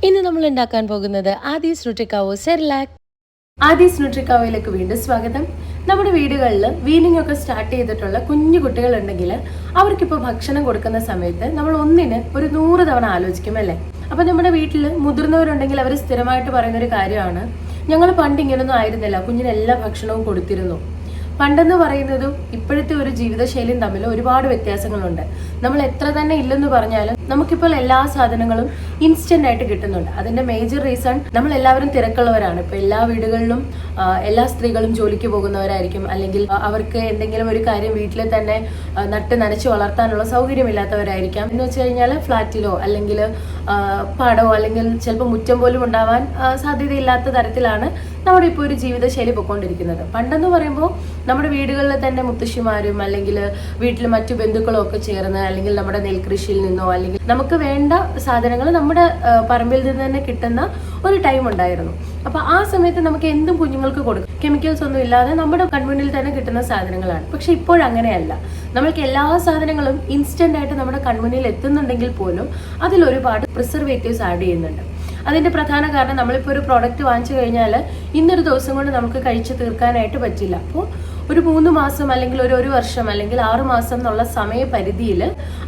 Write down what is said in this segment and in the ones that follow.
ഇന്ന് നമ്മൾ ഉണ്ടാക്കാൻ പോകുന്നത് ആദീസ് ന്യൂട്രിക്കാവോ സെർലാക്. ആദീസ് ന്യൂട്രിക്കാവോയിലേക്ക് വീണ്ടും സ്വാഗതം. നമ്മുടെ വീടുകളിൽ വീനിങ് ഒക്കെ സ്റ്റാർട്ട് ചെയ്തിട്ടുള്ള കുഞ്ഞു കുട്ടികൾ ഉണ്ടെങ്കിൽ അവർക്കിപ്പോൾ ഭക്ഷണം കൊടുക്കുന്ന സമയത്ത് നമ്മൾ ഒന്നിന് ഒരു 100 തവണ ആലോചിക്കും അല്ലേ. അപ്പൊ നമ്മുടെ വീട്ടിൽ മുതിർന്നവരുണ്ടെങ്കിൽ അവർ സ്ഥിരമായിട്ട് പറയുന്നൊരു കാര്യമാണ്, ഞങ്ങൾ പണ്ട് ഇങ്ങനൊന്നും ആയിരുന്നില്ല, കുഞ്ഞിന് എല്ലാ ഭക്ഷണവും കൊടുത്തിരുന്നു. പണ്ടെന്ന് പറയുന്നതും ഇപ്പോഴത്തെ ഒരു ജീവിതശൈലിയും തമ്മിൽ ഒരുപാട് വ്യത്യാസങ്ങളുണ്ട്. നമ്മൾ എത്ര തന്നെ ഇല്ലെന്ന് പറഞ്ഞാലും നമുക്കിപ്പോൾ എല്ലാ സാധനങ്ങളും ഇൻസ്റ്റന്റ് ആയിട്ട് കിട്ടുന്നുണ്ട്. അതിന്റെ മേജർ റീസൺ നമ്മൾ എല്ലാവരും തിരക്കുള്ളവരാണ്. ഇപ്പൊ എല്ലാ വീടുകളിലും എല്ലാ സ്ത്രീകളും ജോലിക്ക് പോകുന്നവരായിരിക്കും, അല്ലെങ്കിൽ അവർക്ക് എന്തെങ്കിലും ഒരു കാര്യം വീട്ടിൽ തന്നെ നട്ട് നനച്ച് വളർത്താനുള്ള സൗകര്യമില്ലാത്തവരായിരിക്കാം. എന്ന് വെച്ച് കഴിഞ്ഞാൽ ഫ്ലാറ്റിലോ അല്ലെങ്കിൽ പാടമോ അല്ലെങ്കിൽ ചിലപ്പോൾ മുറ്റം പോലും ഉണ്ടാവാൻ സാധ്യതയില്ലാത്ത തരത്തിലാണ് നമ്മുടെ ഇപ്പോൾ ഒരു ജീവിതശൈലി പൊയ്ക്കൊണ്ടിരിക്കുന്നത്. പണ്ടെന്ന് പറയുമ്പോൾ നമ്മുടെ വീടുകളിൽ തന്നെ മുത്തശ്ശിമാരും അല്ലെങ്കിൽ വീട്ടിൽ മറ്റു ബന്ധുക്കളും ഒക്കെ ചേർന്ന് അല്ലെങ്കിൽ നമ്മുടെ നെൽകൃഷിയിൽ നിന്നോ അല്ലെങ്കിൽ നമുക്ക് വേണ്ട സാധനങ്ങൾ നമ്മുടെ പറമ്പിൽ നിന്ന് തന്നെ കിട്ടുന്ന ഒരു ടൈം ഉണ്ടായിരുന്നു. അപ്പൊ ആ സമയത്ത് നമുക്ക് എന്തും കുഞ്ഞുങ്ങൾക്ക് കൊടുക്കും, കെമിക്കൽസ് ഒന്നും ഇല്ലാതെ നമ്മുടെ കൺമുന്നിൽ തന്നെ കിട്ടുന്ന സാധനങ്ങളാണ്. പക്ഷെ ഇപ്പോഴങ്ങനെയല്ല. നമ്മൾക്ക് എല്ലാ സാധനങ്ങളും ഇൻസ്റ്റന്റ് ആയിട്ട് നമ്മുടെ കൺമുന്നിൽ എത്തുന്നുണ്ടെങ്കിൽ പോലും അതിൽ ഒരുപാട് പ്രിസർവേറ്റീവ്സ് ആഡ് ചെയ്യുന്നുണ്ട്. അതിന്റെ പ്രധാന കാരണം, നമ്മളിപ്പോൾ ഒരു പ്രോഡക്റ്റ് വാങ്ങിച്ചു കഴിഞ്ഞാൽ ഇന്നൊരു ദിവസം കൊണ്ട് നമുക്ക് കഴിച്ചു തീർക്കാനായിട്ട് പറ്റില്ല. അപ്പോൾ ഒരു 3 മാസം അല്ലെങ്കിൽ ഒരു വർഷം അല്ലെങ്കിൽ 6 മാസം എന്നുള്ള സമയപരിധിയിൽ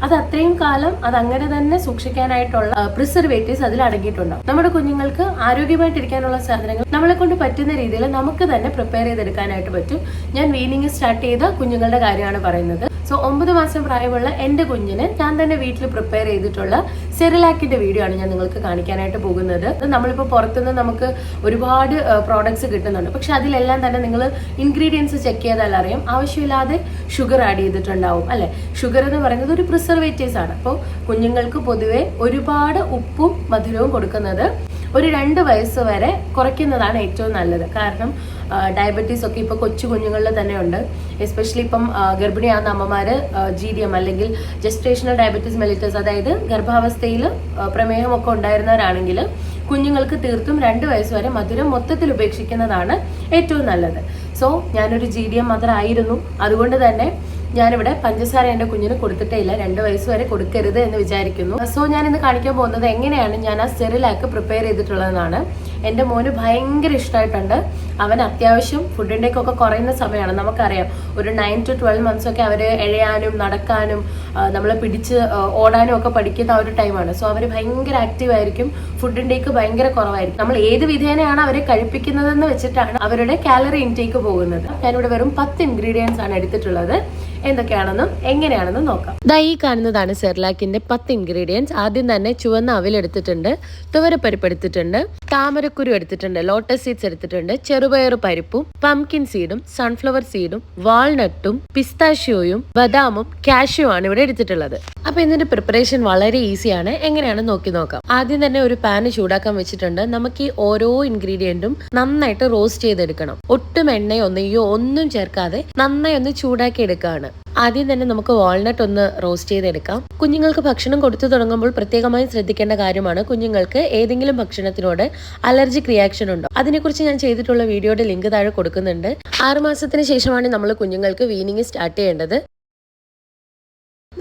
അത് അത്രയും കാലം അത് അങ്ങനെ തന്നെ സൂക്ഷിക്കാനായിട്ടുള്ള പ്രിസർവേറ്റീവ്സ് അതിൽ അടങ്ങിയിട്ടുണ്ടാവും. നമ്മുടെ കുഞ്ഞുങ്ങൾക്ക് ആരോഗ്യമായിട്ടിരിക്കാനുള്ള സാധനങ്ങൾ നമ്മളെ കൊണ്ട് പറ്റുന്ന രീതിയിൽ നമുക്ക് തന്നെ പ്രിപ്പയർ ചെയ്തെടുക്കാനായിട്ട് പറ്റും. ഞാൻ വീനിങ് സ്റ്റാർട്ട് ചെയ്ത കുഞ്ഞുങ്ങളുടെ കാര്യമാണ് പറയുന്നത്. സോ 9 മാസം പ്രായമുള്ള എൻ്റെ കുഞ്ഞിന് ഞാൻ തന്നെ വീട്ടിൽ പ്രിപ്പയർ ചെയ്തിട്ടുള്ള സെറിലാക്കിന്റെ വീഡിയോ ആണ് ഞാൻ നിങ്ങൾക്ക് കാണിക്കാനായിട്ട് പോകുന്നത്. നമ്മളിപ്പോൾ പുറത്തുനിന്ന് നമുക്ക് ഒരുപാട് പ്രോഡക്ട്സ് കിട്ടുന്നുണ്ട്, പക്ഷെ അതിലെല്ലാം തന്നെ നിങ്ങൾ ഇൻഗ്രീഡിയൻസ് ചെക്ക് ചെയ്താൽ അറിയാം ആവശ്യമില്ലാതെ ഷുഗർ ആഡ് ചെയ്തിട്ടുണ്ടാവും അല്ലെ. ഷുഗർ എന്ന് പറയുന്നത് ഒരു പ്രിസർവേറ്റീവ്സ് ആണ്. അപ്പോൾ കുഞ്ഞുങ്ങൾക്ക് പൊതുവെ ഒരുപാട് ഉപ്പും മധുരവും കൊടുക്കുന്നത് ഒരു 2 വയസ്സ് വരെ കുറയ്ക്കുന്നതാണ് ഏറ്റവും നല്ലത്. കാരണം ഡയബറ്റീസ് ഒക്കെ ഇപ്പൊ കൊച്ചു കുഞ്ഞുങ്ങളിൽ തന്നെ ഉണ്ട്. എസ്പെഷ്യലി ഇപ്പം ഗർഭിണിയാകുന്ന അമ്മമാര് GDM അല്ലെങ്കിൽ ജസ്റ്റേഷണൽ ഡയബറ്റീസ് മെലിറ്റസ്, അതായത് ഗർഭാവസ്ഥയിൽ പ്രമേഹമൊക്കെ ഉണ്ടായിരുന്നവരാണെങ്കിൽ കുഞ്ഞുങ്ങൾക്ക് തീർത്തും 2 വയസ്സ് വരെ മധുരം മൊത്തത്തിൽ ഉപേക്ഷിക്കുന്നതാണ് ഏറ്റവും നല്ലത്. സോ ഞാനൊരു GDM മദർ ആയിരുന്നു, അതുകൊണ്ട് തന്നെ ഞാനിവിടെ പഞ്ചസാര എൻ്റെ കുഞ്ഞിന് കൊടുത്തിട്ടേ ഇല്ല. 2 വയസ്സ് വരെ കൊടുക്കരുത് എന്ന് വിചാരിക്കുന്നു. സോ ഞാൻ ഇന്ന് കാണിക്കാൻ പോകുന്നത് എങ്ങനെയാണ് ഞാൻ ആ സെറിലാക്ക് പ്രിപ്പയർ ചെയ്തിട്ടുള്ളതെന്നാണ്. എൻ്റെ മോന് ഭയങ്കര ഇഷ്ടമായിട്ടുണ്ട്. അവൻ അത്യാവശ്യം ഫുഡ് ഇൻടേക്ക് ഒക്കെ കുറയുന്ന സമയമാണ്. നമുക്കറിയാം ഒരു 9 to 12 months ഒക്കെ അവർ എഴയാനും നടക്കാനും നമ്മളെ പിടിച്ച് ഓടാനും ഒക്കെ പഠിക്കുന്ന ഒരു ടൈമാണ്. സോ അവർ ഭയങ്കര ആക്റ്റീവ് ആയിരിക്കും, ഫുഡ് ഇൻടേക്ക് ഭയങ്കര കുറവായിരിക്കും. നമ്മൾ ഏത് വിധേനയാണ് അവരെ കഴിപ്പിക്കുന്നതെന്ന് വെച്ചിട്ടാണ് അവരുടെ കാലറി ഇൻടേക്ക് പോകുന്നത്. ഞാനിവിടെ വെറും 10 ഇൻഗ്രീഡിയൻസ് ആണ് എടുത്തിട്ടുള്ളത്. എന്തൊക്കെയാണെന്നും എങ്ങനെയാണെന്നും നോക്കാം. ഈ കാണുന്നതാണ് സെർലാക്കിന്റെ 10 ഇൻഗ്രീഡിയൻസ്. ആദ്യം തന്നെ ചുവന്ന അവിൽ എടുത്തിട്ടുണ്ട്, തുവരപ്പരിപ്പ് എടുത്തിട്ടുണ്ട്, താമരക്കുരു എടുത്തിട്ടുണ്ട്, ലോട്ടസ് സീഡ്സ് എടുത്തിട്ടുണ്ട്, ചെറുപയർ പരിപ്പും പംകിൻ സീഡും സൺഫ്ലവർ സീഡും വാൾനട്ടും പിസ്താഷ്യോയും ബദാമും കാഷ്യൂ ആണ് ഇവിടെ എടുത്തിട്ടുള്ളത്. അപ്പൊ ഇതിന്റെ പ്രിപ്പറേഷൻ വളരെ ഈസിയാണ്. എങ്ങനെയാണെന്ന് നോക്കാം. ആദ്യം തന്നെ ഒരു പാന് ചൂടാക്കാൻ വെച്ചിട്ടുണ്ട്. നമുക്ക് ഈ ഓരോ ഇൻഗ്രീഡിയന്റും നന്നായിട്ട് റോസ്റ്റ് ചെയ്തെടുക്കണം. ഒട്ടും എണ്ണയോ നെയ്യോ ഒന്നും ചേർക്കാതെ നന്നായി ഒന്ന് ചൂടാക്കി എടുക്കുകയാണ്. ആദ്യം തന്നെ നമുക്ക് വാൾനട്ട് ഒന്ന് റോസ്റ്റ് ചെയ്തെടുക്കാം. കുഞ്ഞുങ്ങൾക്ക് ഭക്ഷണം കൊടുത്തു തുടങ്ങുമ്പോൾ പ്രത്യേകമായി ശ്രദ്ധിക്കേണ്ട കാര്യമാണ്, കുഞ്ഞുങ്ങൾക്ക് ഏതെങ്കിലും ഭക്ഷണത്തിനോട് അലർജിക് റിയാക്ഷൻ ഉണ്ടോ. അതിനെക്കുറിച്ച് ഞാൻ ചെയ്തിട്ടുള്ള വീഡിയോയുടെ ലിങ്ക് താഴെ കൊടുക്കുന്നുണ്ട്. 6 മാസത്തിന് ശേഷമാണ് നമ്മൾ കുഞ്ഞുങ്ങൾക്ക് വീനിങ് സ്റ്റാർട്ട് ചെയ്യേണ്ടത്.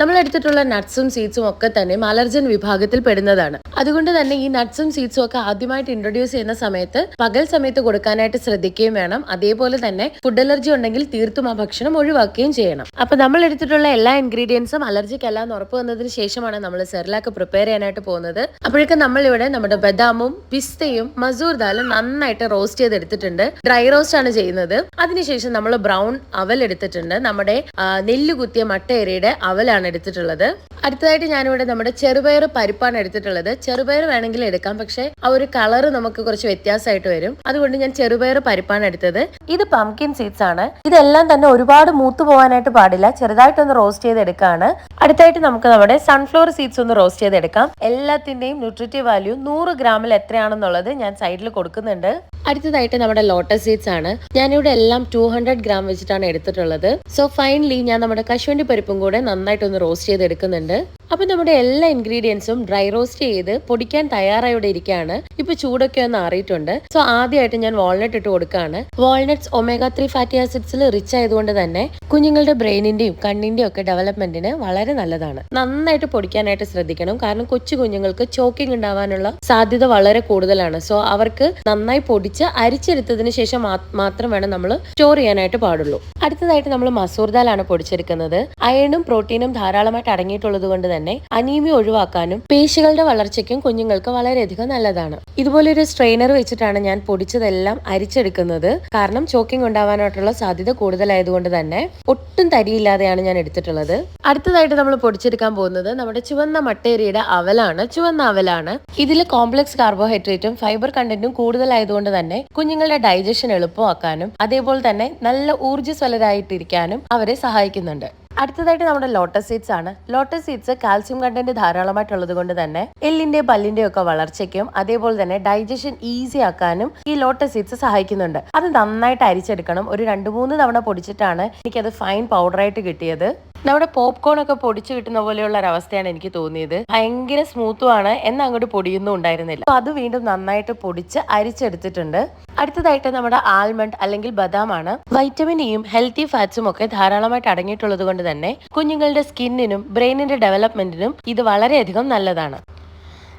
നമ്മൾ എടുത്തിട്ടുള്ള നട്ട്സും സീഡ്സും ഒക്കെ തന്നെ അലർജൻ വിഭാഗത്തിൽ പെടുന്നതാണ്. അതുകൊണ്ട് തന്നെ ഈ നട്ട്സും സീഡ്സും ഒക്കെ ആദ്യമായിട്ട് ഇൻട്രൊഡ്യൂസ് ചെയ്യുന്ന സമയത്ത് പകൽ സമയത്ത് കൊടുക്കാനായിട്ട് ശ്രദ്ധിക്കുകയും വേണം. അതേപോലെ തന്നെ ഫുഡ് അലർജി ഉണ്ടെങ്കിൽ തീർത്തും ആ ഭക്ഷണം ഒഴിവാക്കുകയും ചെയ്യണം. അപ്പൊ നമ്മൾ എടുത്തിട്ടുള്ള എല്ലാ ഇൻഗ്രീഡിയൻസും അലർജിക്ക് അല്ല എന്ന് ഉറപ്പ് വന്നതിന് ശേഷമാണ് നമ്മൾ സെർലാക്ക് പ്രിപ്പയർ ചെയ്യാനായിട്ട് പോകുന്നത്. അപ്പോഴേക്കും നമ്മളിവിടെ നമ്മുടെ ബദാമും പിസ്തയും മസൂർ ദാലും നന്നായിട്ട് റോസ്റ്റ് ചെയ്തെടുത്തിട്ടുണ്ട്. ഡ്രൈ റോസ്റ്റ് ആണ് ചെയ്യുന്നത്. അതിനുശേഷം നമ്മൾ ബ്രൗൺ അവൽ എടുത്തിട്ടുണ്ട്. നമ്മുടെ നെല്ല് കുത്തിയ മട്ടയരിയുടെ അവലാണ് എടുത്തിട്ടുള്ളത്. അടുത്തതായിട്ട് ഞാനിവിടെ നമ്മുടെ ചെറുപയർ പരിപ്പാണ് എടുത്തിട്ടുള്ളത്. ചെറുപയർ വേണമെങ്കിൽ എടുക്കാം, പക്ഷെ ആ ഒരു കളർ നമുക്ക് കുറച്ച് വ്യത്യാസമായിട്ട് വരും. അതുകൊണ്ട് ഞാൻ ചെറുപയർ പരിപ്പാണ് എടുത്തത്. ഇത് പംകിൻ സീഡ്സ് ആണ്. ഇതെല്ലാം തന്നെ ഒരുപാട് മൂത്ത് പോകാനായിട്ട് പാടില്ല, ചെറുതായിട്ടൊന്ന് റോസ്റ്റ് ചെയ്തെടുക്കാണ്. അടുത്തായിട്ട് നമുക്ക് നമ്മുടെ സൺഫ്ലവർ സീഡ്സ് ഒന്ന് റോസ്റ്റ് ചെയ്തെടുക്കാം. എല്ലാത്തിന്റെയും ന്യൂട്രിറ്റീവ് വാല്യൂ 100 ഗ്രാമിൽ എത്രയാണെന്നുള്ളത് ഞാൻ സൈഡിൽ കൊടുക്കുന്നുണ്ട്. അടുത്തതായിട്ട് നമ്മുടെ ലോട്ടസ് സീഡ്സ് ആണ്. ഞാനിവിടെ എല്ലാം 200 ഗ്രാം വെച്ചിട്ടാണ് എടുത്തിട്ടുള്ളത്. സോ ഫൈനലി ഞാൻ നമ്മുടെ കശുവണ്ടി പരിപ്പും കൂടെ നന്നായിട്ടൊന്ന് റോസ്റ്റ് ചെയ്തെടുക്കുന്നുണ്ട്. അപ്പൊ നമ്മുടെ എല്ലാ ഇൻഗ്രീഡിയൻസും ഡ്രൈ റോസ്റ്റ് ചെയ്ത് പൊടിക്കാൻ തയ്യാറായി ഇവിടെ ഇരിക്കുകയാണ്. ഇപ്പൊ ചൂടൊക്കെ ഒന്ന് ആറിയിട്ടുണ്ട്. സോ ആദ്യമായിട്ട് ഞാൻ വാൾനട്ട് ഇട്ട് കൊടുക്കുകയാണ്. വാൾനട്ട്സ് ഒമേഗ 3 ഫാറ്റി ആസിഡ്സിൽ റിച്ച് ആയതുകൊണ്ട് തന്നെ കുഞ്ഞുങ്ങളുടെ ബ്രെയിനിന്റെയും കണ്ണിന്റെയും ഒക്കെ ഡെവലപ്മെന്റിന് വളരെ നല്ലതാണ്. നന്നായിട്ട് പൊടിക്കാനായിട്ട് ശ്രദ്ധിക്കണം. കാരണം കൊച്ചു കുഞ്ഞുങ്ങൾക്ക് ചോക്കിംഗ് ഉണ്ടാവാനുള്ള സാധ്യത വളരെ കൂടുതലാണ്. സോ അവർക്ക് നന്നായി പൊടിച്ച് അരിച്ചെടുത്തതിന് ശേഷം മാത്രം വേണം നമ്മൾ സ്റ്റോർ ചെയ്യാനായിട്ട് പാടുള്ളൂ. അടുത്തതായിട്ട് നമ്മൾ മസൂർ ദാലാണ് പൊടിച്ചെടുക്കുന്നത്. അയണും പ്രോട്ടീനും ധാരാളമായിട്ട് അടങ്ങിയിട്ടുള്ളത് കൊണ്ട് തന്നെ അനീമിയ ഒഴിവാക്കാനും പേശികളുടെ വളർച്ചയ്ക്കും കുഞ്ഞുങ്ങൾക്ക് വളരെയധികം നല്ലതാണ്. ഇതുപോലെ ഒരു സ്ട്രെയിനർ വെച്ചിട്ടാണ് ഞാൻ പൊടിച്ചതെല്ലാം അരിച്ചെടുക്കുന്നത്. കാരണം ചോക്കിംഗ് ഉണ്ടാവാനായിട്ടുള്ള സാധ്യത കൂടുതലായതുകൊണ്ട് തന്നെ ഒട്ടും തരിയില്ലാതെയാണ് ഞാൻ എടുത്തിട്ടുള്ളത്. അടുത്തതായിട്ട് നമ്മൾ പൊടിച്ചെടുക്കാൻ പോകുന്നത് നമ്മുടെ ചുവന്ന മട്ടേരിയുടെ അവലാണ്. ചുവന്ന അവലാണ്. ഇതിൽ കോംപ്ലക്സ് കാർബോഹൈഡ്രേറ്റും ഫൈബർ കണ്ടന്റും കൂടുതലായതുകൊണ്ട് തന്നെ കുഞ്ഞുങ്ങളുടെ ഡൈജഷൻ എളുപ്പമാക്കാനും അതേപോലെ തന്നെ നല്ല ഊർജ്ജസ്വലരായിട്ടിരിക്കാനും അവരെ സഹായിക്കുന്നുണ്ട്. അടുത്തതായിട്ട് നമ്മുടെ ലോട്ടസ് സീഡ്സ് ആണ്. ലോട്ടസ് സീഡ്സ് കാൽസ്യം കണ്ടന്റ് ധാരാളമായിട്ടുള്ളത് കൊണ്ട് തന്നെ എല്ലിന്റെ പല്ലിന്റെ ഒക്കെ വളർച്ചയ്ക്കും അതേപോലെ തന്നെ ഡൈജഷൻ ഈസി ആക്കാനും ഈ ലോട്ടസ് സീഡ്സ് സഹായിക്കുന്നുണ്ട്. അത് നന്നായിട്ട് അരിച്ചെടുക്കണം. ഒരു 2-3 തവണ പൊടിച്ചിട്ടാണ് എനിക്കത് ഫൈൻ പൗഡറായിട്ട് കിട്ടിയത്. നമ്മുടെ പോപ്കോൺ ഒക്കെ പൊടിച്ചു കിട്ടുന്ന പോലെയുള്ള ഒരു അവസ്ഥയാണ് എനിക്ക് തോന്നിയത്. ഭയങ്കര സ്മൂത്തും ആണ്, എന്നാൽ അങ്ങോട്ട് പൊടിയൊന്നും ഉണ്ടായിരുന്നില്ല. അത് വീണ്ടും നന്നായിട്ട് പൊടിച്ച് അരിച്ചെടുത്തിട്ടുണ്ട്. അടുത്തതായിട്ട് നമ്മുടെ ആൽമണ്ട് അല്ലെങ്കിൽ ബദാമാണ്. വൈറ്റമിൻ ഇയും ഹെൽത്തി ഫാറ്റ്സും ഒക്കെ ധാരാളമായിട്ട് അടങ്ങിയിട്ടുള്ളത് കൊണ്ട് തന്നെ കുഞ്ഞുങ്ങളുടെ സ്കിന്നിനും ബ്രെയിനിന്റെ ഡെവലപ്മെന്റിനും ഇത് വളരെയധികം നല്ലതാണ്.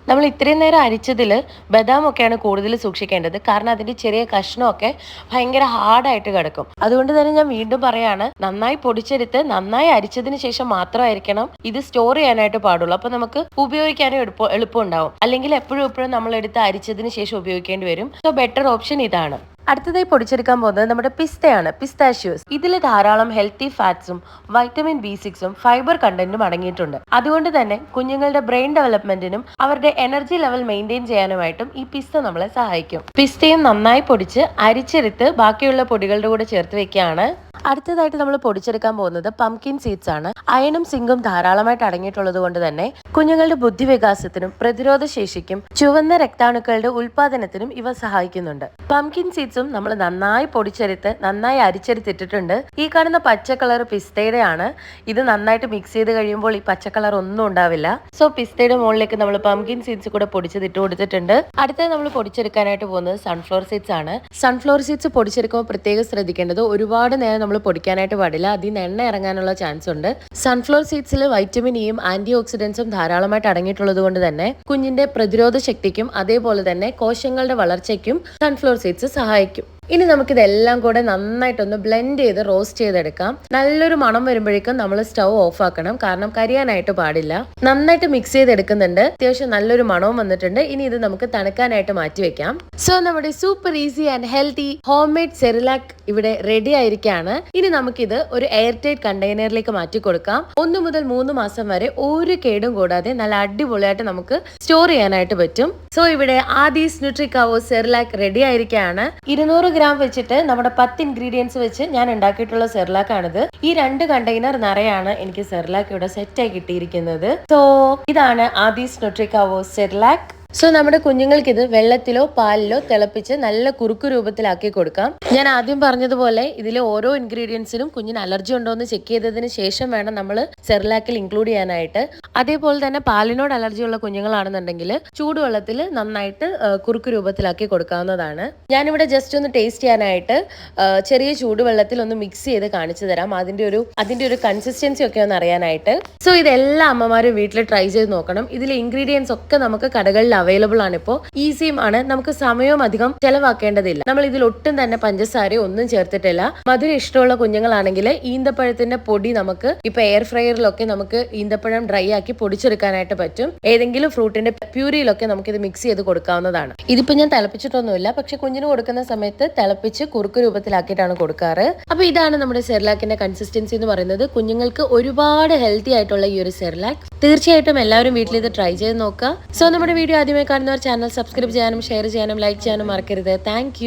നമ്മൾ ഇത്രയും നേരം അരിച്ചതിൽ ബദാം ഒക്കെയാണ് കൂടുതൽ സൂക്ഷിക്കേണ്ടത്. കാരണം അതിന്റെ ചെറിയ കഷ്ണമൊക്കെ ഭയങ്കര ഹാർഡായിട്ട് കിടക്കും. അതുകൊണ്ട് തന്നെ ഞാൻ വീണ്ടും പറയാണ്, നന്നായി പൊടിച്ചെടുത്ത് നന്നായി അരിച്ചതിന് ശേഷം മാത്രമായിരിക്കണം ഇത് സ്റ്റോർ ചെയ്യാനായിട്ട് പാടുള്ളൂ. അപ്പൊ നമുക്ക് ഉപയോഗിക്കാനും എളുപ്പം ഉണ്ടാവും. അല്ലെങ്കിൽ എപ്പോഴും നമ്മൾ എടുത്ത് അരിച്ചതിന് ശേഷം ഉപയോഗിക്കേണ്ടി വരും. സോ ബെറ്റർ ഓപ്ഷൻ ഇതാണ്. അടുത്തതായി പൊടിച്ചെടുക്കാൻ പോകുന്നത് നമ്മുടെ പിസ്തയാണ്. പിസ്താഷ്യൂസ്. ഇതിൽ ധാരാളം ഹെൽത്തി ഫാറ്റ്സും വൈറ്റമിൻ B6ഉം ഫൈബർ കണ്ടന്റും അടങ്ങിയിട്ടുണ്ട്. അതുകൊണ്ട് തന്നെ കുഞ്ഞുങ്ങളുടെ ബ്രെയിൻ ഡെവലപ്മെന്റിനും അവരുടെ എനർജി ലെവൽ മെയിൻറ്റെയിൻ ചെയ്യാനുമായിട്ടും ഈ പിസ്ത നമ്മളെ സഹായിക്കും. പിസ്തയും നന്നായി പൊടിച്ച് അരിച്ചെടുത്ത് ബാക്കിയുള്ള പൊടികളുടെ കൂടെ ചേർത്ത് വെക്കുകയാണ്. അടുത്തതായിട്ട് നമ്മൾ പൊടിച്ചെടുക്കാൻ പോകുന്നത് പംകിൻ സീഡ്സ് ആണ്. അയണും സിങ്കും ധാരാളമായിട്ട് അടങ്ങിയിട്ടുള്ളത് കൊണ്ട് തന്നെ കുഞ്ഞുങ്ങളുടെ ബുദ്ധിവികാസത്തിനും പ്രതിരോധ ശേഷിക്കും ചുവന്ന രക്താണുക്കളുടെ ഉൽപാദനത്തിനും ഇവ സഹായിക്കുന്നുണ്ട്. പംകിൻ സീഡ്സും നമ്മൾ നന്നായി പൊടിച്ചെടുത്ത് നന്നായി അരിച്ചെടുത്തിട്ടിട്ടുണ്ട്. ഈ കാണുന്ന പച്ച കളർ പിസ്തയുടെ ആണ്. ഇത് നന്നായിട്ട് മിക്സ് ചെയ്ത് കഴിയുമ്പോൾ ഈ പച്ച കളർ ഒന്നും ഉണ്ടാവില്ല. സോ പിസ്തയുടെ മുകളിലേക്ക് നമ്മൾ പംകിൻ സീഡ്സ് കൂടെ പൊടിച്ചതിട്ട് കൊടുത്തിട്ടുണ്ട്. അടുത്തത് നമ്മൾ പൊടിച്ചെടുക്കാനായിട്ട് പോകുന്നത് സൺഫ്ലവർ സീഡ്സ് ആണ്. സൺഫ്ലവർ സീഡ്സ് പൊടിച്ചെടുക്കുമ്പോൾ പ്രത്യേകം ശ്രദ്ധിക്കേണ്ടത് ഒരുപാട് നേരം നമ്മൾ പൊടിക്കാനായിട്ട് പാടില്ല. അതിൽ നിന്ന് എണ്ണ ഇറങ്ങാനുള്ള ചാൻസ് ഉണ്ട്. സൺഫ്ലവർ സീഡ്സിൽ വൈറ്റമിൻ ഇയും ആന്റി ഓക്സിഡൻസും ധാരാളമായിട്ട് അടങ്ങിയിട്ടുള്ളത് കൊണ്ട് തന്നെ കുഞ്ഞിന്റെ പ്രതിരോധ ശക്തിക്കും അതേപോലെ തന്നെ കോശങ്ങളുടെ വളർച്ചയ്ക്കും സൺഫ്ലവർ സീഡ്സ് സഹായിക്കും. ഇനി നമുക്കിതെല്ലാം കൂടെ നന്നായിട്ടൊന്ന് ബ്ലെൻഡ് ചെയ്ത് റോസ്റ്റ് ചെയ്തെടുക്കാം. നല്ലൊരു മണം വരുമ്പോഴേക്കും നമ്മൾ സ്റ്റൗ ഓഫ് ആക്കണം. കാരണം കരിയാനായിട്ട് പാടില്ല. നന്നായിട്ട് മിക്സ് ചെയ്തെടുക്കുന്നുണ്ട്. അത്യാവശ്യം നല്ലൊരു മണവും വന്നിട്ടുണ്ട്. ഇനി ഇത് നമുക്ക് തണുക്കാനായിട്ട് മാറ്റി വെക്കാം. സോ നമ്മുടെ super easy and healthy homemade Cerelac ഇവിടെ റെഡി ആയിരിക്കുകയാണ്. ഇനി നമുക്കിത് ഒരു എയർ ടൈറ്റ് കണ്ടെയ്നറിലേക്ക് മാറ്റി കൊടുക്കാം. 1 മുതൽ 3 മാസം വരെ ഒരു കേടും കൂടാതെ നല്ല അടിപൊളിയായിട്ട് നമുക്ക് സ്റ്റോർ ചെയ്യാനായിട്ട് പറ്റും. സോ ഇവിടെ ആദീസ് ന്യൂട്രിക്കാവോ സെറിലാക് റെഡി ആയിരിക്കുകയാണ്. 200 ഗ്രാം വെച്ചിട്ട് നമ്മുടെ 10 ഇൻഗ്രീഡിയൻസ് വെച്ച് ഞാൻ ഉണ്ടാക്കിയിട്ടുള്ള സെറിലാക് ആണിത്. ഈ 2 കണ്ടെയ്നർ നിറയാണ് എനിക്ക് സെറിലാക് ഇവിടെ സെറ്റായി കിട്ടിയിരിക്കുന്നത്. സോ ഇതാണ് ആദീസ് ന്യൂട്രിക്കാവോ സെറിലാക്. സോ നമ്മുടെ കുഞ്ഞുങ്ങൾക്ക് ഇത് വെള്ളത്തിലോ പാലിലോ തിളപ്പിച്ച് നല്ല കുറുക്കു രൂപത്തിലാക്കി കൊടുക്കാം. ഞാൻ ആദ്യം പറഞ്ഞതുപോലെ ഇതിലെ ഓരോ ഇൻഗ്രീഡിയൻസിനും കുഞ്ഞിന് അലർജി ഉണ്ടോ എന്ന് ചെക്ക് ചെയ്തതിന് ശേഷം വേണം നമ്മൾ സെറിലാക്കിൽ ഇൻക്ലൂഡ് ചെയ്യാനായിട്ട്. അതേപോലെ തന്നെ പാലിനോട് അലർജി ഉള്ള കുഞ്ഞുങ്ങളാണെന്നുണ്ടെങ്കിൽ ചൂടുവെള്ളത്തിൽ നന്നായിട്ട് കുറുക്കു രൂപത്തിലാക്കി കൊടുക്കാവുന്നതാണ്. ഞാനിവിടെ ജസ്റ്റ് ഒന്ന് ടേസ്റ്റ് ചെയ്യാനായിട്ട് ചെറിയ ചൂടുവെള്ളത്തിൽ ഒന്ന് മിക്സ് ചെയ്ത് കാണിച്ചു തരാം. അതിന്റെ ഒരു കൺസിസ്റ്റൻസി ഒക്കെ ഒന്ന് അറിയാനായിട്ട്. സോ ഇതെല്ലാ അമ്മമാരും വീട്ടിൽ ട്രൈ ചെയ്ത് നോക്കണം. ഇതിലെ ഇൻഗ്രീഡിയൻസ് ഒക്കെ നമുക്ക് കടകളിൽ അവൈലബിൾ ആണ്. ഇപ്പോൾ ഈസിയും ആണ്. നമുക്ക് സമയവും അധികം ചെലവാക്കേണ്ടതില്ല. നമ്മൾ ഇതിൽ ഒട്ടും തന്നെ പഞ്ചസാരയോ ഒന്നും ചേർത്തിട്ടില്ല. മധുരം ഇഷ്ടമുള്ള കുഞ്ഞുങ്ങളാണെങ്കിൽ ഈന്തപ്പഴത്തിന്റെ പൊടി നമുക്ക് ഇപ്പൊ എയർ ഫ്രയറിലൊക്കെ നമുക്ക് ഈന്തപ്പഴം ഡ്രൈ ആക്കി പൊടിച്ചെടുക്കാനായിട്ട് പറ്റും. ഏതെങ്കിലും ഫ്രൂട്ടിന്റെ പ്യൂരിയിലൊക്കെ നമുക്ക് ഇത് മിക്സ് ചെയ്ത് കൊടുക്കാവുന്നതാണ്. ഇതിപ്പോ ഞാൻ തിളപ്പിച്ചിട്ടൊന്നുമില്ല, പക്ഷെ കുഞ്ഞിന് കൊടുക്കുന്ന സമയത്ത് തിളപ്പിച്ച് കുറുക്ക് രൂപത്തിലാക്കിയിട്ടാണ് കൊടുക്കാറ്. അപ്പൊ ഇതാണ് നമ്മുടെ സെറിലാക്കിന്റെ കൺസിസ്റ്റൻസി എന്ന് പറയുന്നത്. കുഞ്ഞുങ്ങൾക്ക് ഒരുപാട് ഹെൽത്തി ആയിട്ടുള്ള ഈ ഒരു സെറിലാക്. തീർച്ചയായിട്ടും എല്ലാവരും വീട്ടിൽ ഇത് ട്രൈ ചെയ്ത് നോക്കുക. സോ നമ്മുടെ വീഡിയോ ആദ്യമായി കാണുന്നവർ ചാനൽ സബ്സ്ക്രൈബ് ചെയ്യാനും ഷെയർ ചെയ്യാനും ലൈക്ക് ചെയ്യാനും മറക്കരുത്. താങ്ക്